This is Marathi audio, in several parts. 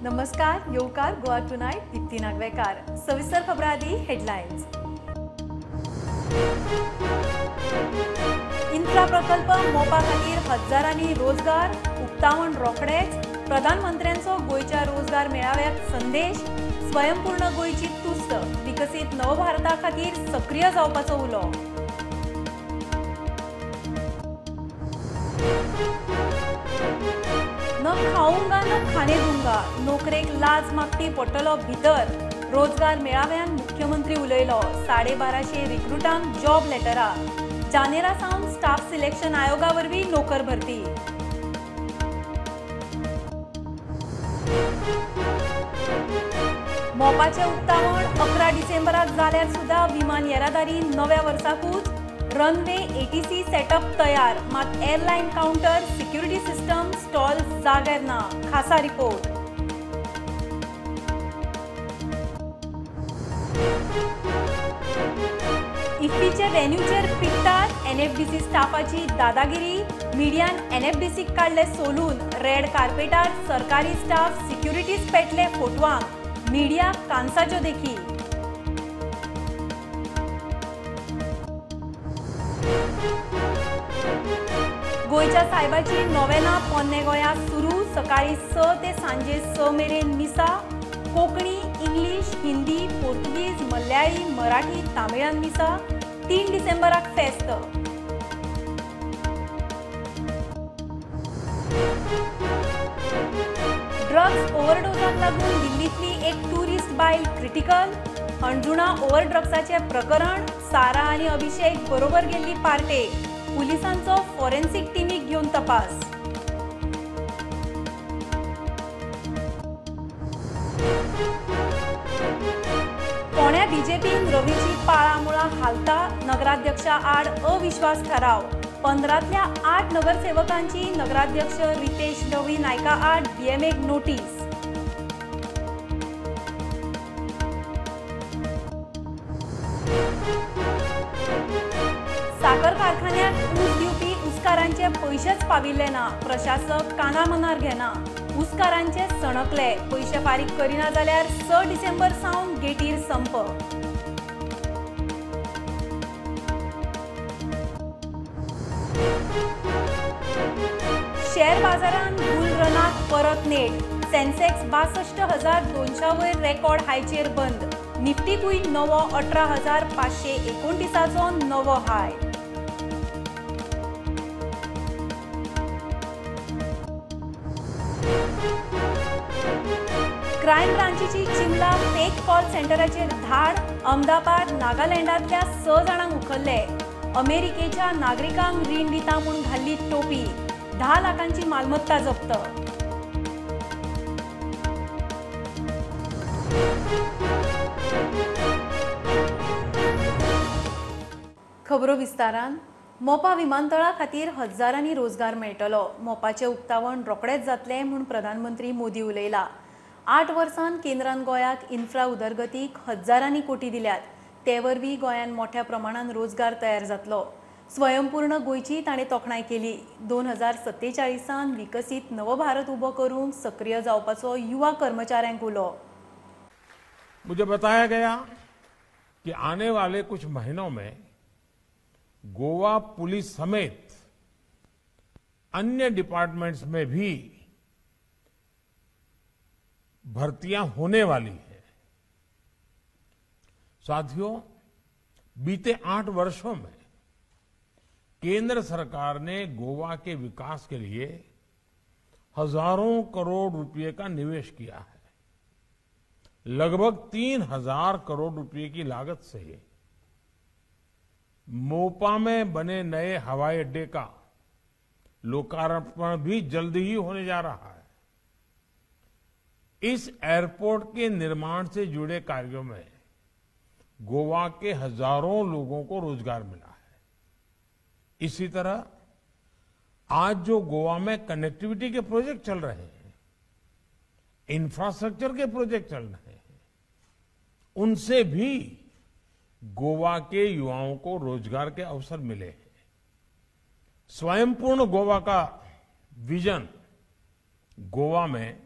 नमस्कार, येवकार गोवा टुनायट दीप्ती नागवेकार. सविस्तर खबरांदी हेडलायन्स. इन्फ्रा प्रकल्प मोपा खातीर हजारांनी रोजगार, उक्तावण रोखडेच. प्रधानमंत्र्यांचो गोंयच्या रोजगार मेळाव्यात संदेश. स्वयंपूर्ण गोंयची तुस्त विकसीत नवभारता खातीर सक्रिय जावपाचो उलो. न खाऊंगा न खाने दूंगा, नोकरेक लाज मागपी पडटलो भितर. रोजगार मेळाव्यान मुख्यमंत्री उलयलो. 1250 रिक्रुटांक जॉब लेटरा. जानेरा सावन स्टाफ सिलेक्शन आयोगा वरवीं नोकर भरती. मोपाचे उक्तावण 11 डिसेंबराक जाल्यार सुद्धा विमान येरादारी नव्या वर्साकूच. रनवे एटीसी सेटअप तयार, मात airline counter security system stall जाग्यार ना. खासा रिपोर्ट. इफ्फीचे व्हेन्यूचेर पिट्टात. एनएफडीसी स्टाफाची दादागिरी. मिडियान एनएफडीसीक काडले सोलून. रेड कार्पेटार सरकारी स्टाफ सिक्युरिटीज पेटले फोटवांक. मिडिया कांसाच्यो देखी. गोयच्या सायबाची नोवेना पोन्ने गोंयांत सुरू. सकाळी 6 ते सांजे 6 मेरेन मिसा. कोंकणी, इंग्लीश, हिंदी, पोर्तुगीज, मल्याळी, मराठी, तामिळान मिसा. 3 डिसेंबराक फेस्त. ड्रग्स ओव्हरडोसाक लागून दिल्लीतली एक टुरिस्ट बायल क्रिटिकल. अणजुणा ओव्हर ड्रग्साचे प्रकरण. सारा आनी अभिषेक बरोबर गेल्ली पार्टेक. पुलिसांचो फॉरेन्सिक टीमीक घेवन तपास. फोंड्या बीजेपीन रवीची पाळामुळा हालता. नगराध्यक्षा आड अविश्वास थाराव. 15तल्या 8 नगरसेवकांची नगराध्यक्ष रितेश रवी नायका आड डीएमएक नोटीस. साखर कारखान्यात ऊस दिवपी उसकारांचे पैसेच पाविल्ले ना. प्रशासक कानामनार घेना. उसकारांचे सणकले. पैसे फारीक करिना जाल्यार 6 डिसेंबर सावन गेटीर संप. शेअर बाजारात बुल रनाक परत नेट. सेन्सेक्स 62,200 वयर रेकॉर्ड हायचेर बंद. निफ्टीकूय नवो 18,529 नवो हाय. क्रायम ब्रांचीची चिमला फेक कॉल सेंटराचेर धाड. अहमदाबाद, नागालँडांतल्या 6 जाणांक उखल्ले. अमेरिकेच्या नागरिकांक रीण दिता म्हूण घाल्ली टोपी. 10 लाखांची मालमत्ता जप्त. खबरो विस्तारान. मोपा विमानतळा खातीर हजारांनी रोजगार मेळटलो. मोपाचे उक्तावण रोखडेच जातले म्हूण प्रधानमंत्री मोदी उलयला. 8 वर्सांत केंद्रान गोंयाक इन्फ्रा उदरगतीक हजारांनी कोटी दिल्यात. ते वरवीं गोंयान मोठ्या प्रमाणात रोजगार तयार जातलो. स्वयंपूर्ण गोंयची ताणें तोखणाय केली. 2047 विकसीत नवभारत उबो करूंक सक्रिय जावपाचो युवा कर्मचाऱ्यांक उलो. मुझे बताया गया कि आने वाले कुछ महीनों में गोवा पुलिस समेत अन्य डिपार्टमेंट्स में भी भर्तियां होने वाली हैं। साथियों, बीते 8 वर्षों में केंद्र सरकार ने गोवा के विकास के लिए हजारों करोड़ रुपए का निवेश किया है। लगभग 3,000 करोड़ रुपए की लागत से मोपा में बने नए हवाई अड्डे का लोकार्पण भी जल्द ही होने जा रहा है। इस एयरपोर्ट के निर्माण से जुड़े कार्यों में गोवा के हजारों लोगों को रोजगार मिला है। इसी तरह आज जो गोवा में कनेक्टिविटी के प्रोजेक्ट चल रहे हैं, इंफ्रास्ट्रक्चर के प्रोजेक्ट चल रहे हैं, उनसे भी गोवा के युवाओं को रोजगार के अवसर मिले हैं। स्वयंपूर्ण गोवा का विजन गोवा में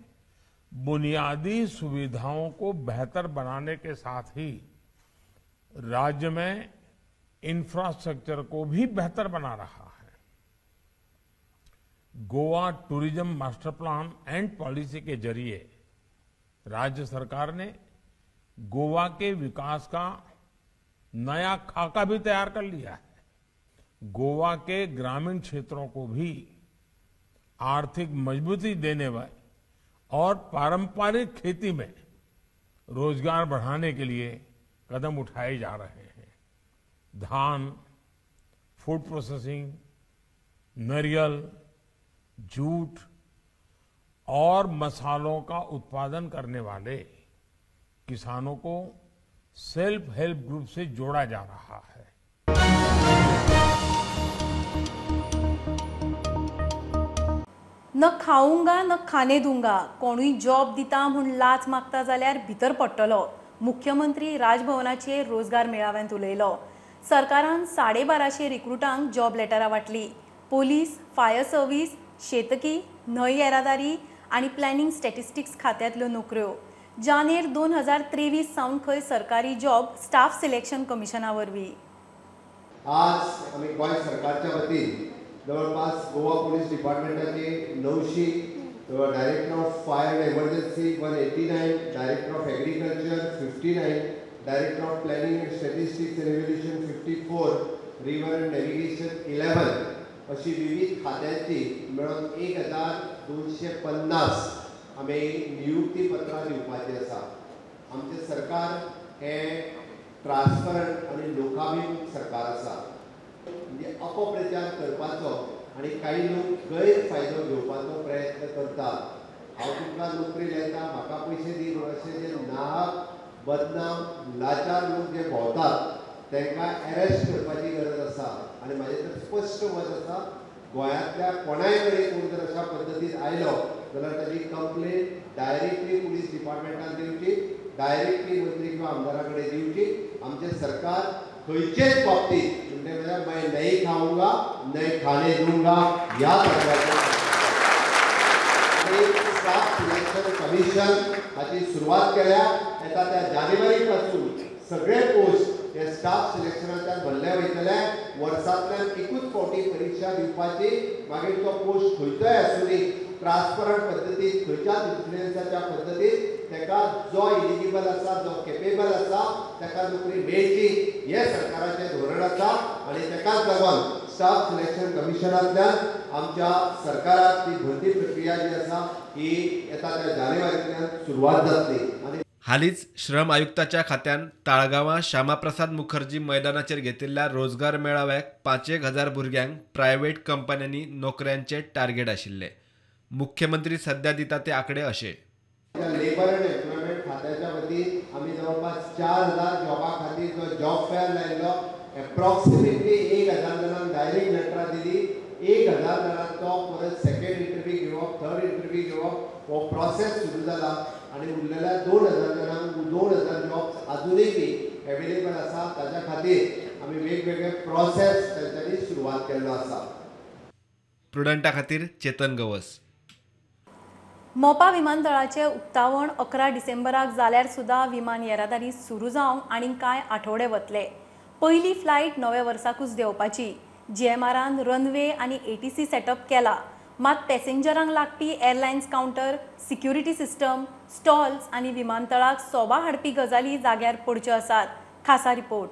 बुनियादी सुविधाओं को बेहतर बनाने के साथ ही राज्य में इंफ्रास्ट्रक्चर को भी बेहतर बना रहा है। Goa tourism master plan and policy के जरिए राज्य सरकार ने गोवा के विकास का नया खाका भी तैयार कर लिया है। गोवा के ग्रामीण क्षेत्रों को भी आर्थिक मजबूती देने वाले और पारंपरिक खेती में रोजगार बढ़ाने के लिए कदम उठाए जा रहे हैं। धान, फूड प्रोसेसिंग, नारियल, जूट और मसालों का उत्पादन करने वाले किसानों को सेल्फ हेल्प ग्रुप से जोड़ा जा रहा है। न खाऊंगा न खाणे दूंगा, कोणूय जॉब दिता म्हूण लाच मागता जाल्यार भितर पडटलो, मुख्यमंत्री राजभवनाचे रोजगार मेळाव्यांत उलयलो। सरकारान 1250 रिक्रुटांक जॉब लेटरां वाटली। पोलीस, फायर सर्व्हिस, शेतकी, न्हंय येरादारी आनी प्लॅनिंग स्टॅटिस्टिक्स खात्यांतल्यो नोकऱ्यो। जानेर 2023 सावन खंय सरकारी जॉब स्टाफ सिलेक्शन कमिशना वरवीं। आज आम्ही गोंय सरकारच्या वतीन जवळपास गोवा पोलीस डिपार्टमेंटाचे 900 director of fire and emergency 189, director of agriculture 59, director of planning and statistics and evaluation 54, river and navigation 11 अशी विविध खात्यांची मिळून 1250 आम्ही नियुक्ती पत्रां दिवपाची आसा। आमचे सरकार हे ट्रान्सपरंट आणि लोकाभिमुख सरकार आसा। म्हणजे अपप्रचार करपाचो आणि काही लोक गैरफायदो घेवपाचो प्रयत्न करतात। हांव तुमकां नोकरी लायता, म्हाका पयशे दी अशें जे नाहक बदनाम लाचार लोक जे भोंवतात तांकां अरेस्ट करपाची गरज आसा। आनी म्हाजें तर स्पश्ट मत आसा, गोंयांतल्या कोणाय कडेन कोण जर अशा पद्दतीन आयलो जाल्यार ताची कंप्लेन डायरेक्टली पुलीस डिपार्टमेंटान दिवची, डायरेक्टली मंत्री किंवा आमदारा कडेन दिवची। आमचे सरकार खंयचेच बाबतीत म्हणजे मैं नहीं खाऊंगा नहीं खाने दूंगा या स्टाफ सिलेक्शन कमिशन हाची सुरवात केल्या। येता त्या जानेवारी पासून सगळे पोस्ट हे स्टाफ सिलेक्शनाच्यान भरले वयतले। वर्सांतल्यान एकूच फावटी परीक्षा दिवपाची, मागीर तो पोस्ट खंयचोय आसूनी ट्रान्सपरंट पद्दतीन खंयच्या इन्फ्लुएन्साच्या पद्दतीन ताका जो एलिजिबल आसा, जो केपेबल आसा ताका नोकरी मेळची हे सरकाराचे धोरण आसा। आनी ताकाच लागून स्टाफ सिलेक्शन कमिशनांतल्यान आमच्या सरकाराक ती भरती प्रक्रिया जी आसा ही येता त्या जानेवारींतल्यान सुरवात जातली। आनी हालीच श्रम आयुक्ताच्या खात्यान ताळगांवां श्यामाप्रसाद मुखर्जी मैदानाचेर घेतिल्ल्या रोजगार मेळाव्याक 5,000 भुरग्यांक प्रायव्हेट कंपन्यांनी नोकऱ्यांचे टार्गेट आशिल्ले। मुख्यमंत्री सध्या दिता ते आकडे असे। लेबर अँड एम्प्लॉयमेंट खात्याच्या वतीन आम्ही जवळपास 4,000 जॉबा खातीर जो जॉब फेअर लायलो, एप्रॉक्सिमेटली 1,000 जणांक डायरेक्ट लेटरां दिली। 1,000 जणांचो परत सेकंड इंटरव्यू घेवप, थर्ड इंटरव्यू घेवप हो प्रोसेस सुरू जाला। आणि उरलेल्या 2,000 जणांक 2,000 जॉब्स अजूनही अवेलेबल आसा। ताच्या खातीर आम्ही वेगवेगळे प्रोसेस तांच्यांनी सुरवात केल्लो आसा। प्रुडंटा खातीर चेतन गवस। मोपा विमानतळाचे उक्तावण 11 डिसेंबराक जाल्यार सुद्धा विमान येरादारी सुरू जावंक आनीक कांय आठवडे वतले। पयली फ्लायट नव्या वर्साकूच देंवपाची। जीएमआरान रनवे आनी एटीसी सेटअप केला, मात पॅसेंजरांक लागपी airlines counter, security system, stalls आनी विमानतळाक सोबा हाडपी गजाली जाग्यार पडच्यो आसात। खासा रिपोर्ट।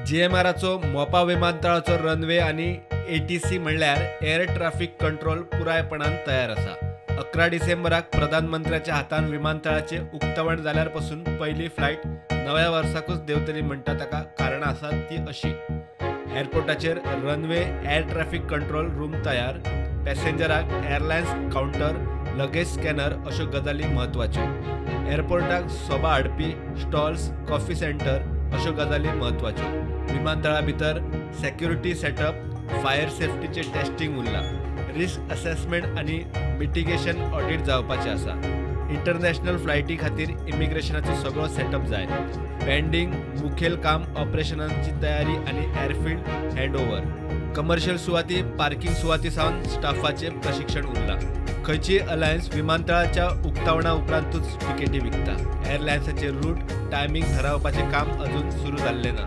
जीएमआराचो मोपा विमानतळाचो रनवे आनी एटीसी म्हणल्यार एअर ट्रॅफिक कंट्रोल पुरायपणान तयार आसा। 11 डिसेंबराक प्रधानमंत्र्याच्या हातान विमानतळाचे उक्तावण जाल्यार पासून पहिली फ्लायट नव्या वर्साकूच देंवतली म्हणटा ताका कारणां आसात ती अशी। एअरपोर्टाचेर runway, air traffic control room तयार, पॅसेंजराक एअरलायन्स काउंटर, लगेज स्कॅनर अश्यो गजाली म्हत्वाच्यो। एअरपोर्टाक सोबा हाडपी स्टॉल्स, कॉफी सेंटर अश्यो गजाली म्हत्वाच्यो। विमानतळा भितर सेक्युरिटी सेटअप, फायर सेफ्टीचे टेस्टिंग उरला। रिस्क असेसमेंट आनी मिटिगेशन ऑडिट जावपाचें आसा। इंटरनॅशनल फ्लायटी खातीर इमिग्रेशनाचो सगळो सेटअप जाय। पेंडींग मुखेल काम ऑपरेशनांची तयारी आनी एअरफील्ड हँडओव्हर। कमर्शियल सुवाती, पार्किंग सुवाती सावन स्टाफाचे प्रशिक्षण उरला। खंयची अलायन्स विमानतळाच्या उक्तावणा उपरांतूच तिकेटी विकता. एअरलायन्साचे रूट टायमिंग ठरावपाचें काम अजून सुरू जाल्लें ना.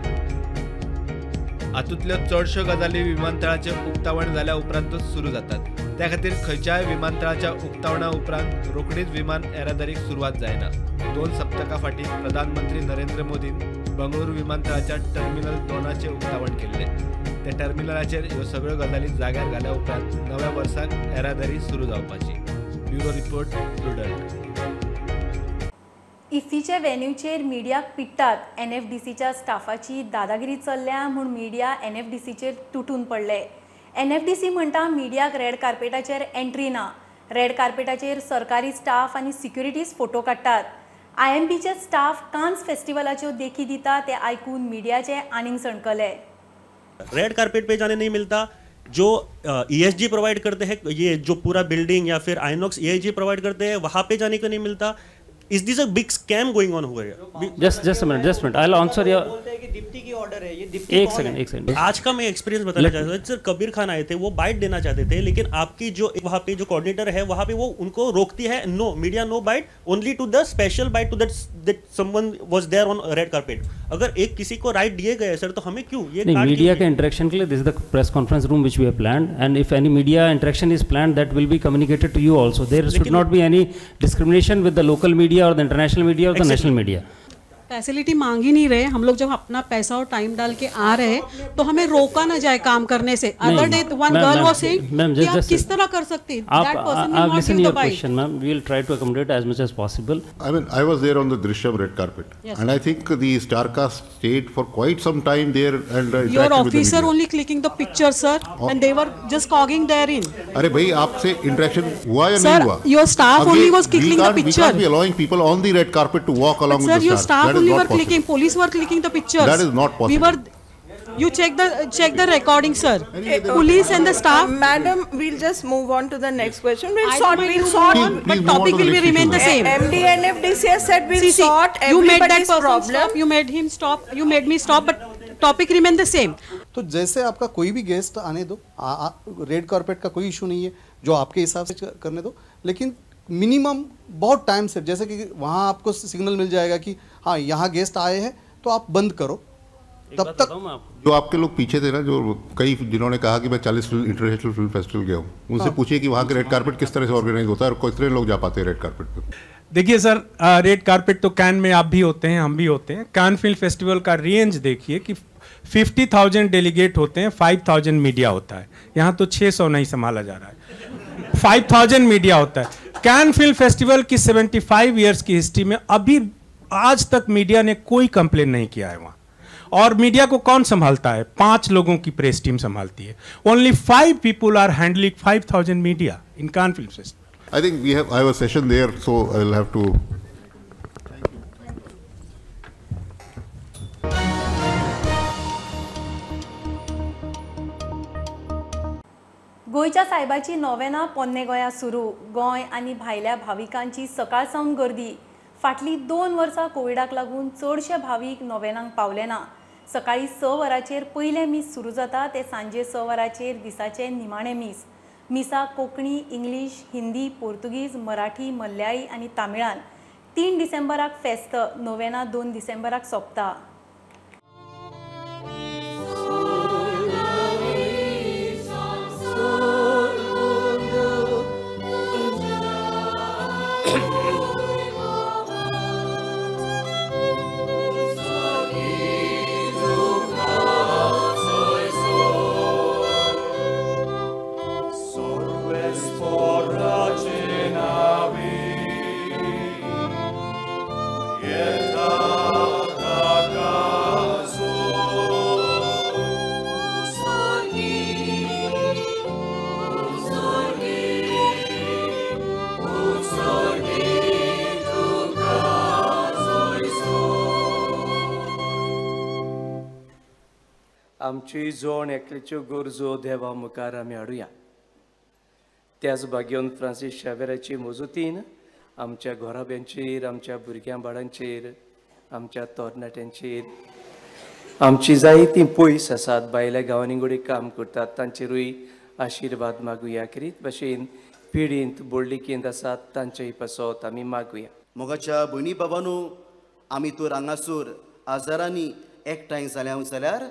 हातूंतल्यो चडश्यो गजाली विमानतळाचें उक्तावण जाल्या उपरांतूच सुरू जातात. त्या खातीर खंयच्याय विमानतळाच्या उक्तावणा उपरांत रोखडीच विमान येरादारीक सुरवात जायना. 2 सप्तकां फाटीं प्रधानमंत्री नरेंद्र मोदीन बंगळुरू विमानतळाच्या टर्मिनल 2चे उक्तावण केल्लें. त्या टर्मिनलाचेर ह्यो सगळ्यो गजाली जाग्यार घाल्या उपरांत नव्या वर्साक येरादारी सुरू जावपाची. Bureau report Prudent. इफ्फीचे व्हेन्यूचेर मिडियाक पिट्टात. NFDCच्या स्टाफाची दादागिरी चल्ल्या म्हूण मिडिया NFDCचेर तुटून पडले. NFDC म्हणटा मिडियाक रेड कार्पेटाचेर एंट्री ना. रेड कार्पेटाचेर सरकारी स्टाफ आनी सिक्युरिटीज फोटो काडटात. IMBचे स्टाफ कान्स फेस्टिवलाच्यो देखी दिता ते आयकून मिडियाचे आनीक सणकले. रेड कारपेट पे जाने नहीं मिलता. जो ESG प्रोवाइड करते हैं, ये जो पूरा बिल्डिंग या फिर आइनॉक्स EIG प्रोवाइड करते हैं, वहाँ पे जाने को नहीं मिलता. Is this a big scam going on over here? Just a minute. I'll answer your. बोलते हैं कि डिप्टी की ऑर्डर है ये. डिप्टी एक कौन है? सेकंड. आज का मैं एक्सपीरियंस बताना चाहता हूँ. सर कबीर खान आए थे, वो बाइट देना चाहते थे, लेकिन आपकी जो वहाँ पे जो कोऑर्डिनेटर है वहाँ पे वो उनको रोकती है. No media, no byte, only to the special byte to that someone was there on red carpet. अगर एक किसी को राइट दिए गए सर, तो हमें क्यों ये नहीं, कार्ड मीडिया क्यों? के इंटरेक्शन के लिए this is the press conference room which we have planned, and if any media interaction is planned that will be communicated to you also. There should not be any discrimination with the local media और द इंटरनेशनल मीडिया और द नेशनल मीडिया. फैसिलिटी मांग ही नहीं रहे हम लोग. जब अपना पैसा और टाइम डाल के आ रहे हैं तो हमें रोका ना जाए काम करने से. Other day one girl was saying कि आप किस तरह कर सकते हैं. That person will not listen give your the byte. Question ma'am. We will try to accommodate as much as possible. I mean, I was there on the Drishyam red carpet, Yes. and I think the Starcast stayed for quite some time there and Your interacted with the officer media. only clicking the picture, sir, and they were just cogging therein. अरे भाई आपसे इंटरेक्शन हुआ या Sir, नहीं हुआ? your staff Again, only was clicking the we picture. can't be allowing people on the red carpet to walk along Sir, with the your stars. staff That is only not were possible. clicking. Police were clicking the pictures. That is not possible. We were. You check the recording, sir. Police and the staff. Madam, we'll just move on to the next question. We'll I sort. don't We'll mind sort. to move on, Please but move on topic to the will be next remain the issue, same. MD NFDC has said we'll See, sort you made that everybody's person problem. stop. You made him stop. You made me stop. But topic remain the same. तो जैसे आपका कोई भी गेस्ट आने दो, रेड कार्पेट का कोई इशू नहीं है, जो आपके हिसाब से करने दो, लेकिन मिनिमम बहुत टाइम से, जैसे कि वहाँ आपको सिग्नल मिल जाएगा कि हाँ यहाँ गेस्ट आए हैं तो आप बंद करो. तब तक जो आपके लोग पीछे थे ना, जो कई जिन्होंने कहा कि मैं 40 इंटरनेशनल फिल्म फेस्टिवल गया हूँ, उनसे पूछिए कि वहाँ के रेड कार्पेट किस तरह से ऑर्गेनाइज होता है और कितने लोग जा पाते हैं रेड कार्पेट पे. देखिए सर, रेड कार्पेट तो कैन में आप भी होते हैं, हम भी होते हैं. कैन फिल्म फेस्टिवल का रेंज देखिए कि 50,000 डेलीगेट होते हैं, 5,000 मीडिया होता है. यहाँ तो 600 नहीं संभाला जा रहा है, 5,000 मीडिया होता है. कैन फिल्म फेस्टिवल की 75 ईयर्स की हिस्ट्री में अभी आज तक मीडिया ने कोई कंप्लेन नहीं किया है वहाँ. और मीडिया को कौन संभालता है? 5 लोगों की प्रेस टीम संभालती है. Only 5 people are handling 5,000 media in Cannes film festival. I think I have a session there, so I will have to. गोंयच्या सायबाची नोवेना पोन्ने गोंया सुरू. गोंय आनी भायल्या भाविकांची सकाळ सावन गर्दी. फाटलीं 2 वर्सां कोविडाक लागून चडशे भावीक नोवेनांक पावले ना. सकाळीं 6 वरांचेर पयले मीस सुरू जाता ते सांजे 6 वरांचेर दिसाचे निमाणे मीस. मिसाक कोंकणी, इंग्लीश, हिंदी, पोर्तुगीज, मराठी, मल्याळी आनी तामिळान. 3 डिसेंबराक फेस्त. नोवेना 2 डिसेंबराक सोंपता. आमची जोण एकल्याच्यो गरजो देवा मुखार आमी हाडुया. त्याच बागेवन फ्रांसीस शावेराची मजतीन आमच्या घोराब्यांचेर, आमच्या भुरग्यां बाळांचेर, आमच्या तरणाट्यांचेर, आमची जायतीं पयस आसात, भायल्या गांवांनी घोडी काम करतात, तांचेरूय आशिर्वाद मागुया. करीत भाशेन पिढींत बोडलिकेंत आसात तांचेय पासत आमी मागुया. मोगाच्या भयणी बाबांनो, आमी तर हांगासर हजारांनी एकठांय जाल्यार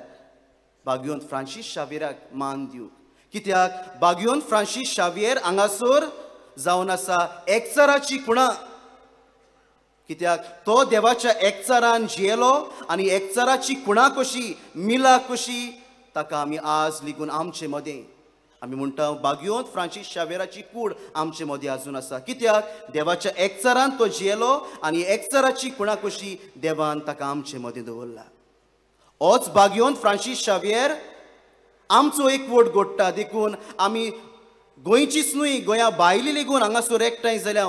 बागयोंत फ्रांसीस शावेराक मान दिवंक. कित्याक बागयोंत फ्रांसीस शावेर हांगासर जावन आसा एकचाराची खुणा. कित्याक तो देवाच्या एकचारान जियेलो आनी एकचाराची खुणा कशी मिला कशी ताका आमी आज लेगून आमचे मदें आमी म्हणटा बागयोंत फ्रांसीस शावेराची कूड आमचे मदें आजून आसा. कित्याक देवाच्या एकचारान तो जियेलो आनी एकचाराची खुणा कशी देवान ताका आमचे मदें दवरला. होच बागयोंत फ्रांसीस शावेर आमचो एकवट घडटा. देखून आमी गोंयचीच न्हय गोंया भायली लेगून हांगासर एकठांय जाल्या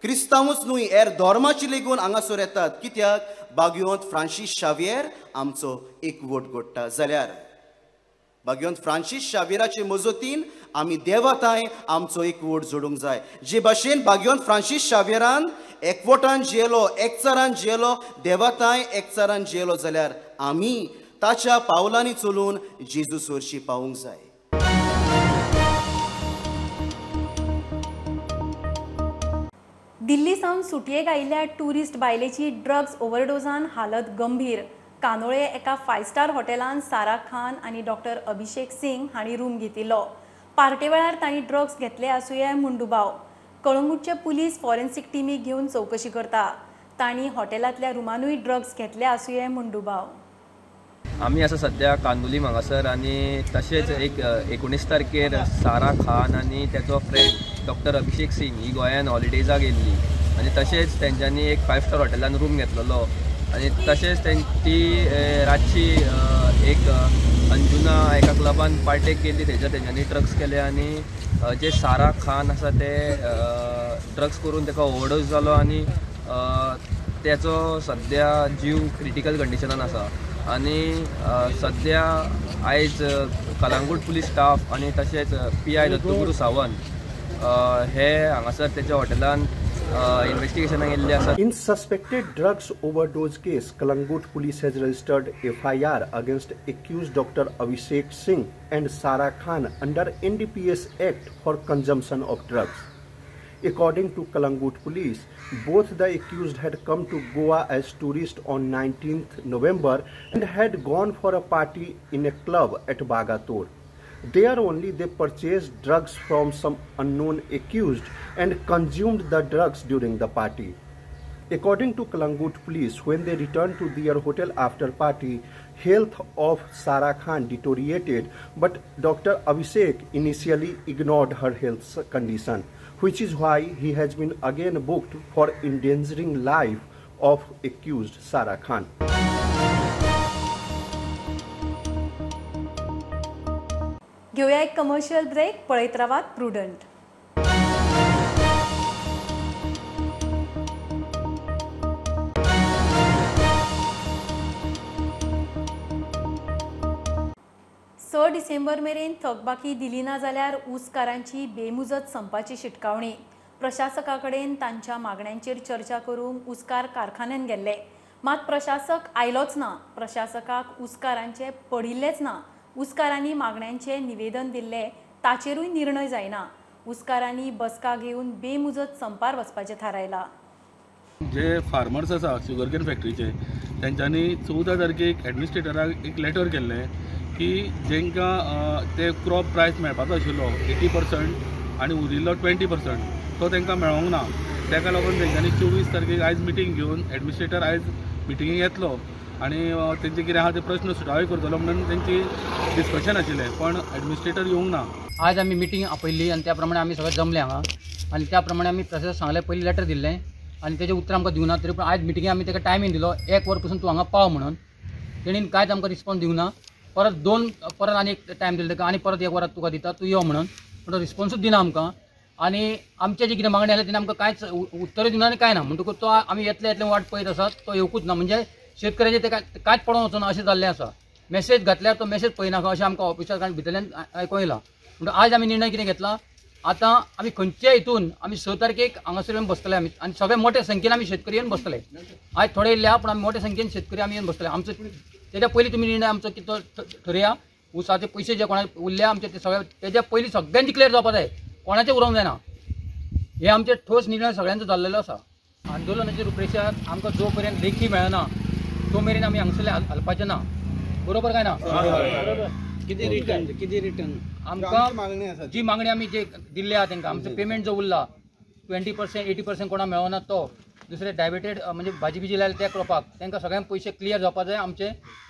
क्रिस्तांवूच न्हय हेर धर्माची लेगून हांगासर येतात. कित्याक बागयोंत फ्रांसीस शावेर आमचो एकवट घडटा. जाल्यार बागयोंत फ्रांसीस शावेराचे मजतीन आमी देवाताय आमचो एकवट जोडूंक जाय. जे भाशेन बागयोंत फ्रांसीस शावेरान एकवटान जियेलो एकचारान जियेलो देवाताय एकचारान जियेलो जाल्यार आमी ताच्या पावलांनी चलून जेजूस वरशी पावूंक जाय. दिल्ली सावन सुटयेक आयिल्ल्या टुरिस्ट बायलेची ड्रग्स ओव्हरडोजान हालत गंभीर. कानोळे एका 5 स्टार हॉटेलान सारा खान आनी डॉक्टर अभिषेक सिंग हांणी रूम घेतिल्लो. पार्टे वेळार तांणी ड्रग्स घेतले आसुये म्हूण दुबाव. कळंगूटचे पुलीस फॉरेन्सिक टीमीक घेवन चवकशी करता. तांणी हॉटेलांतल्या रुमानूय ड्रग्स घेतले आसुये म्हूण दुबाव. आमी आसा सध्या कांदोलीम हांगासर आनी तशेंच एक 19 तारखेर सारा खान आनी तेचो फ्रेंड डॉक्टर अभिषेक सिंग ही गोंयान हॉलिडेजाक येयल्ली आनी तशेंच तेंच्यांनी एक 5 स्टार हॉटेलान रूम घेतलेलो आनी तशेंच ती रातची एक अंजुना एका क्लबान पार्टेक गेल्ली. तेंच्यांनी ड्रग्स केले आनी जे सारा खान आसा ते ड्रग्स करून ताका ओव्हरडोज जालो आनी तेचो सध्या जीव क्रिटिकल कंडिशनान आसा. आनी सध्या आयज कलंगूट पुलीस स्टाफ आनी तशेंच PI दत्तगुरू सावंत हे हांगासर तेच्या हॉटेलान इन्व्हेस्टिगेशनाक येयल्ले आसा. In suspected drugs overdose case, Kalangut police has registered FIR against accused Dr. Abhishek Singh and Sara Khan under NDPS Act for consumption of drugs. According to Kalangut police, both the accused had come to Goa as tourists on 19th November and had gone for a party in a club at Bagator. There only they purchased drugs from some unknown accused and consumed the drugs during the party. According to Kalangut police, when they returned to their hotel after party, health of Sara Khan deteriorated, but Dr. Abhishek initially ignored her health condition, which is why he has been again booked for endangering life of accused Sara Khan. घेऊया एक कमर्शियल ब्रेक. पळयत रावात प्रुडंट. डिसेंबर मेरेन थकबाकी दिली ना जाल्यार ऊसकारांची बेमुजत संपाची शिटकावणी. प्रशासका कडेन तांच्या मागण्यांचेर चर्चा करूंक ऊसकार कारखान्यान गेल्ले, मात प्रशासक आयलोच ना. प्रशासकाक ऊसकारांचे पडिल्लेच ना. ऊसकारांनी मागण्यांचे निवेदन दिल्ले, ताचेरूय निर्णय जायना. ऊसकारांनी बसका घेवन बेमुजत संपार वचपाचें थारायला. जे फार्मर्स आसा शुगरकेन फॅक्टरीचे तेंच्यांनी 14 तारखेक एडमिनिस्ट्रेटराक एक लेटर केल्ले की जेंकां ते क्रॉप प्रायस मेळपाचो आशिल्लो 80% आनी उरिल्लो 20% तो तांकां मेळोंक ना. ताका लागून तेंच्यांनी 24 तारखेक आयज मिटींग घेवन एडमिनिस्ट्रेटर आयज मिटिंगेक येतलो आनी तेंचे कितें आहा ते प्रश्न सुटावे करतलो म्हणून तेंची डिस्कशन आशिल्लें, पण एडमिनिस्ट्रेटर येवंक ना. आज आमी मिटींग आपयल्ली आनी त्या प्रमाणे आमी सगळे जमले हांगा आनी त्या प्रमाणे आमी प्रशासक सांगलें पयलीं लेटर दिल्लें आनी तेजें उतर आमकां दिवना. तरी पूण आयज मिटिंगेक आमी ताका टायमींग दिलो 1 वर पसून तूं हांगा पाव म्हणून. तेणीन कांयच आमकां रिस्पॉन्स दिवना. परत आनी एक टायम दिलो ताका आनी परत 1 वरात तुका दिता तूं यो म्हणून, पूण तो रिस्पॉन्सूच दिना आमकां. आनी आमचे जे कितें मागणी आसली तेणें आमकां कांयच उत्तरूय दिना आनी कांय ना. म्हणटकूच तो आमी येतले वाट पळयत आसात, तो येवकूच ना. म्हणजे शेतकऱ्याचे ते कांयच पडोवन वचना अशें जाल्लें आसा. मेसेज घातल्यार तो मेसेज पळयनाका अशें आमकां ऑफिसार भितरल्यान आयको येयला. म्हणटकूच आज आमी निर्णय कितें घेतला, आतां आमी खंयच्या हितून आमी 6 तारखेक हांगासर येवन बसतले आमी आनी सगळे मोठे संख्येन आमी शेतकरी येवन बसतले. आयज थोडे येयले आहा पूण आमी मोठे संख्येन शेतकरी आमी येवन बसतले. आमचो तेज्या पयलीं तुमी निर्णय आमचो कितें ठरया. उसाचे पयशे जे कोणाक उरले आमचे ते सगळे तेज्या पयलीं सगळ्यांनी क्लियर जावपा जाय. कोणाचें उरोवंक जायना हे आमचे ठोस निर्णय सगळ्यांचो जाल्लेलो आसा आंदोलनाच्या रुपरेशाक आमकां जो पर्यंत लेखी मेळना तो मेरेन आमी हांगसरले हलपाचे ना बरोबर काय ना कितें रिटर्न आमकां जी मागणी आमी जे दिल्ले आहा तांकां आमचो पेमेंट जो उरला 20% 80% कोणा मेळना तो दुसरे डायबिटेड म्हणजे भाजी बिजी लायला त्या क्रॉपाक तांकां सगळ्यांक पयशे क्लियर जावपा जाय आमचे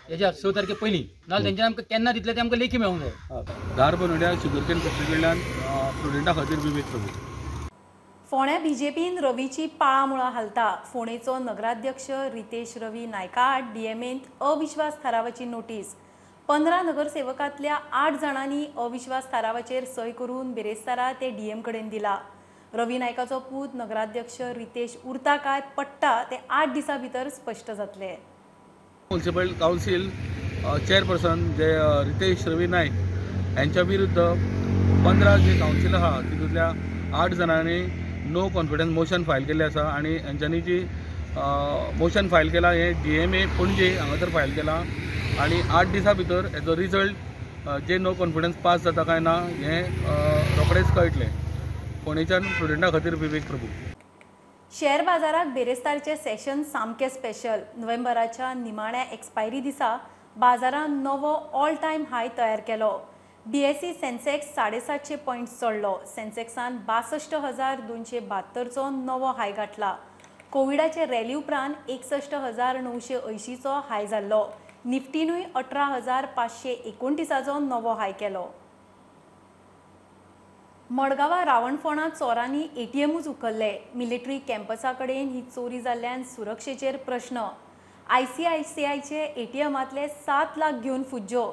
हेज्या 6 तारखे पयलीं नाजाल्यार तेंच्यानी आमकां केन्ना दितले ते आमकां लेखी मेळूंक जाय धारबनोड्या शुगरकेन फॅक्टरी कडल्यान स्टुडंटा खातीर विवेक प्रभू फोंड्या बीजेपीन रवीची पाळामुळां हालता फोंडेचो नगराध्यक्ष रितेश रवी नायकाड डीएमएंत अविश्वास थारावाची नोटीस 15 नगरसेवकांतल्या 8 जाणांनी अविश्वास थारावाचेर सय करून बेरेस्तारा ते डीएम कडेन दिला रवी नायकाचो पूत नगराध्यक्ष रितेश उरता काय पडटा ते 8 दिसां भितर स्पश्ट जातले म्युनिसिपल कावन्सील चेअरपर्सन जे रितेश रवी नायक यांच्या विरुद्ध 15 जे कावन्सील आहा तितूंतल्या 8 जाणांनी नो कॉन्फिडन्स मोशन फायल केल्लें आसा आनी हेंच्यांनी जी मोशन फायल केला हे डीएमए पणजे हांगासर फायल केला आनी 8 दिसां भितर हेजो रिजल्ट जे नो कॉन्फिडन्स पास जाता काय ना हे रोखडेच कळटलें फोंडेच्यान स्टुडंटा खातीर विवेक प्रभू शेअर बाजाराक बेरेस्तारचे सेशन सामके स्पेशल नोव्हेंबराच्या निमाण्या एक्सपायरी दिसा बाजारान नवो ऑल टायम हाय तयार केलो बीएसई सेन्सेक्स 750 पॉयंट चडलो सेन्सेक्सान 62,272चो नवो हाय गाठला कोविडाचे रॅली उपरांत 61,980चो हाय जाल्लो निफ्टीनूय 18,529चो नवो हाय केलो मडगांवां रावणफोंडांत चोरांनी एटीएमूच उखल्ले मिलिटरी कॅम्पसा कडेन ही चोरी जाल्ल्यान सुरक्षेचेर प्रश्न आयसीआयसीआयचे एटीएमांतले 7 लाख घेवन फुज्जो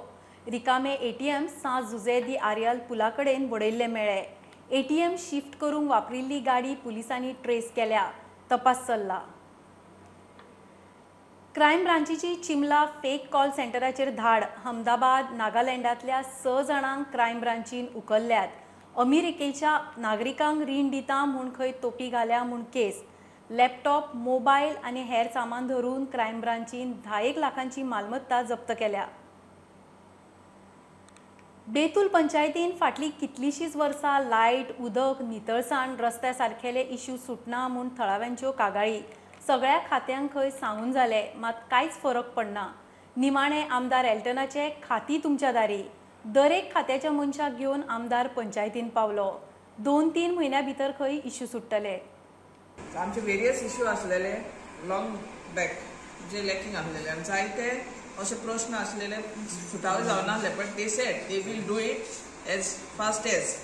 रिकामे एटीएम सांज जुजे दी आर्याल पुला कडेन वडयल्ले मेळ्ळे एटीएम शिफ्ट करूंक वापरिल्ली गाडी पुलिसांनी ट्रेस केल्या तपास चल्ला क्रायम ब्रांचीची चिमला फेक कॉल सेंटराचेर धाड अहमदाबाद नागालँडांतल्या 6 जाणांक क्रायम ब्रांचीन उखल्ल्यात अमेरिकेच्या नागरिकांक रीण दिता म्हूण खंय तोपी घाल्या म्हूण केस लॅपटॉप मोबायल आनी हेर सामान धरून क्रायम ब्रांचीन 10 लाखांची मालमत्ता जप्त केल्या बेतूल पंचायतीन फाटली कितलीशीच वर्सां लायट उदक नितळसाण रस्त्या सारकेले इश्यू सुटना म्हूण थळाव्यांच्यो कागाळी सगळ्या खात्यांक खंय सांगून जाले मात कांयच फरक पडना निमाणे आमदार एल्टनाचे खाती तुमच्या दारी दरेक खात्याच्या मनशाक घेवन आमदार पंचायतीन पावलो 2-3 म्हयन्या भितर खंय इश्यू सुट्टले आमचे वेरियस इश्यू आसलेले लॉंग बॅक जे लॅकिंग आसलेले आनी जायते अशे प्रश्न आसलेले सुटावे जावनासले but they said they will do it as fast as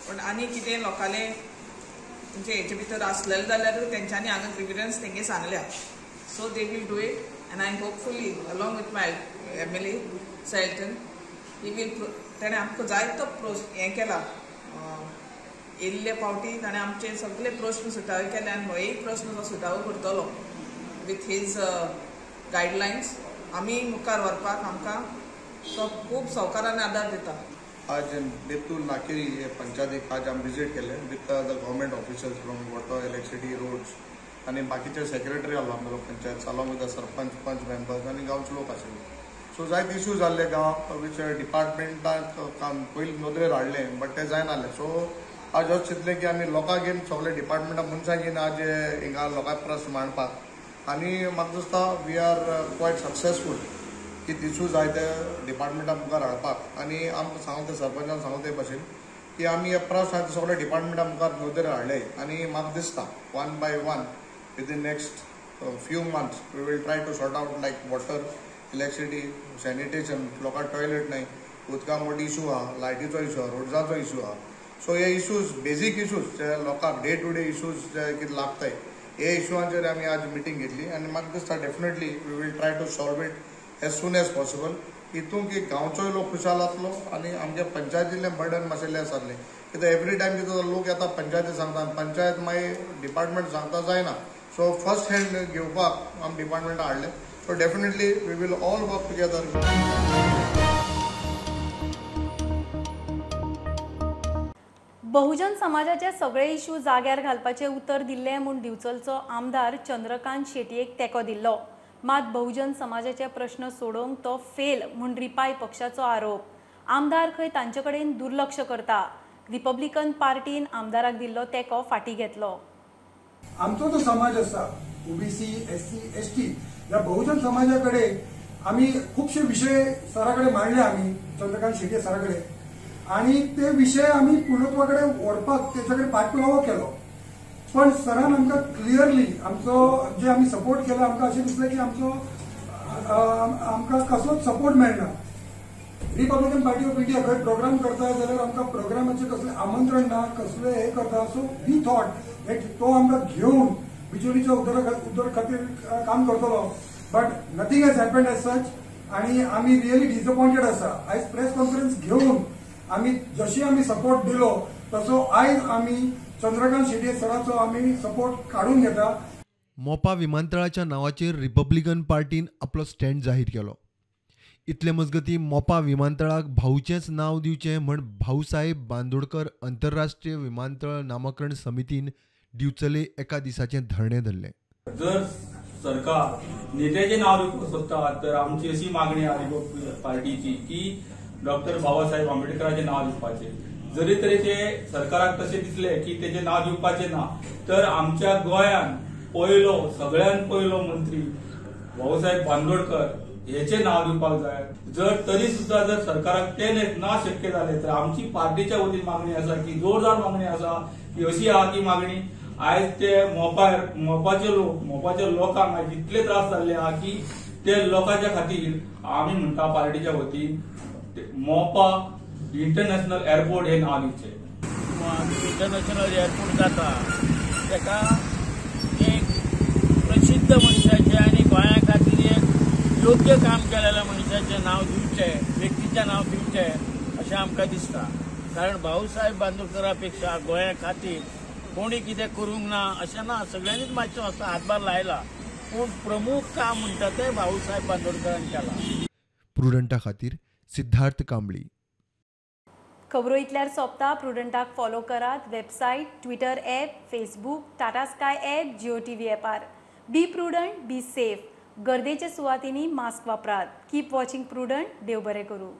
पण आनी कितें लोकांले म्हणजे हेचे भितर आसलेले जाल्यार तेंच्यांनी हांगा प्रिफरन्स तेंगे सांगल्या so they will do it and I hopefully along with my MLA सॅल्टन ही वील ताणें आमकां जायतो हें केला येयल्ले फावटी ताणें आमचे सगळे प्रश्न सुटावे केले आनी हो एक प्रश्न तो सुटावो करतलो विथ हीज गायडलायन्स आमी मुखार व्हरपाक आमकां तो खूब सहकारान आदार दिता आज बेतूल नाकेरी पंचायतीक आज आमी विजीट केले with the government officers from water electricity roads आनी बाकीचे सेक्रेटरी आसलो आमचो panchayat along with the sarpanch panch members आनी गांवचे लोक आशिल्ले सो जायते इश्यूज जाल्ले गांव वीच डिपार्टमेंटाक पयलीं नोंदरेर हाडले बट ते जायनासले सो आज अशें चिंतलें की आमी लोकांक घेवन सगळे डिपार्टमेंटा मनशांक घेवन आज हिंगा लोकांक प्रस्न मांडपाक आनी म्हाका दिसता वी आर क्वायट सक्सेसफूल की इश्यूज जाय ते डिपार्टमेंटा मुखार हाडपाक आनी आमकां सांगूं ते सरपंचान सांगूं ते भशेन की आमी हे प्रस्न आतां सगळे डिपार्टमेंटा मुखार नोंदरेर हाडले आनी म्हाका दिसता 1 by 1 within next few months we will try to sort out like water electricity sanitation लोकांक टॉयलेट नाही उदका मोठी इश्यू आहा लायटीचो इश्यू आहा रोड्साचो इश्यू आहा सो हे इश्यूज बेसीक इश्यूज जे लोकांक डे टू डे इश्यूज जे कितें लागताय हे इश्यूआंचेर आमी आज मिटींग घेतली आनी म्हाका दिसता definitely we will try to solve it as soon as possible हितून की गांवचोय लोक खुशाल जातलो आनी आमच्या पंचायतींतलें बर्डन मातशें जातलें कित्याक एवरी टायम कितें लोक येता पंचायती सांगता पंचायत मागीर डिपार्टमेंट सांगता जायना सो फर्स्ट हँड घेवपाक आमी डिपार्टमेंटा हाडले so definitely we will all work together बहुजन समाजाचे सगळे इश्यू जाग्यार घालपाचे उतर दिल्ले म्हूण दिवचलचो आमदार चंद्रकांत शेटयेक तेंको दिल्लो मात बहुजन समाजाचे प्रश्न सोडोवंक तो फेल म्हूण रिपाय पक्षाचो आरोप आमदार खंय तांचे कडेन दुर्लक्ष करता रिपब्लिकन पार्टीन आमदाराक दिल्लो तेंको फाटीं घेतलो. आमचो जो समाज आसा ओबीसी एससी एसटी ह्या बहुजन समाजाकडे आम्ही खूपशे विषय सराकडे मांडले आम्ही चंद्रकांत शेटे सराकडे आणि ते विषय आम्ही पूर्णत्वाकडे व्हरपाक त्याच्याकडे पाठपुरावो केलो. पण सरान आमकां क्लियरली आमचो जे आम्ही सपोर्ट केला आमकां अशें दिसलें की आमकां कसलोच सपोर्ट मेळना. रिपब्लिकन पार्टी ऑफ इंडिया खंय प्रोग्राम करता जाल्यार आमकां प्रोग्रामाचें कसलें आमंत्रण ना कसलें हें करता. सो वी थॉट तो आमकां घेवन बिचोलीच्या उदर खातीर काम करतलो. But nothing has happened as such आणि आमी रियली डिसअपॉइंटेड आसा. आयज प्रेस कॉन्फरन्स घेवन आमी जशी आमी सपोर्ट दिलो तसो आयज आमी चंद्रकांत शेटे सराचो आमी सपोर्ट काढून घेता. मोपा विमानतळाच्या नावाचेर रिपब्लिकन पार्टीन आपलो स्टँड जाहीर केलो. इतले मजगती मोपा विमानतळाक भाऊचेंच नांव दिवचें म्हण भाऊसाहेब बांदोडकर आंतरराष्ट्रीय विमानतळ नामकरण समितीन दिवचले एका दिसाचें धरणे धरलें. जर सरकार नेत्याचें नांव दिवपाक सोदता तर आमची अशी मागणी आहा पार्टीची की डॉक्टर बाबासाहेब आंबेडकराचें नांव दिवपाचें. जरी तरी ते सरकाराक तशें दिसलें की तेचें नांव दिवपाचें ना तर आमच्या गोंयान सगळ्यात पयलो मंत्री भाऊसाहेब बांदोडकर हेचें नांव दिवपाक जाय. जर तरी सुद्धा जर सरकाराक ते ना शक्य जालें तर आमची पार्टीच्या वतीन मागणी आसा की जोरदार मागणी आसा की अशी आहा की मागणी आयज ते मोपाच्या लोकांक आयज इतले त्रास जाल्ले आहा की ते लोकांच्या खातीर आमी म्हणटा पार्टीच्या वतीन मोपा इंटरनॅशनल एअरपोर्ट हे नाव दिवचें. इंटरनॅशनल एअरपोर्ट जाता तेका एक प्रसिद्ध मनशाचे आणि गोंया खातीर एक योग्य काम केलेल्या मनशाचें नांव दिवचें व्यक्तीचें नांव दिवचें अशें आमकां दिसता. कारण भाऊसाहेब बांदोडकरा पेक्षा गोंया खातीर कोणी कितें करूंक ना अशें ना. सगळ्यांनीच मातसो असो हातभार लायला पूण प्रमुख काम म्हणटा तें भाऊसाहेब बांदोडकरान केलां. प्रुडंटा खातीर सिद्धार्थ कांबळी. खबरो इतल्यार सोंपता. प्रुडंटाक फॉलो करात. Website, Twitter app, Facebook, Tata Sky app, Jio TV ॲपार. Be Prudent, be safe. गर्देच्या सुवातींनी मास्क वापरात. Keep watching prudent. देव बरें करूं.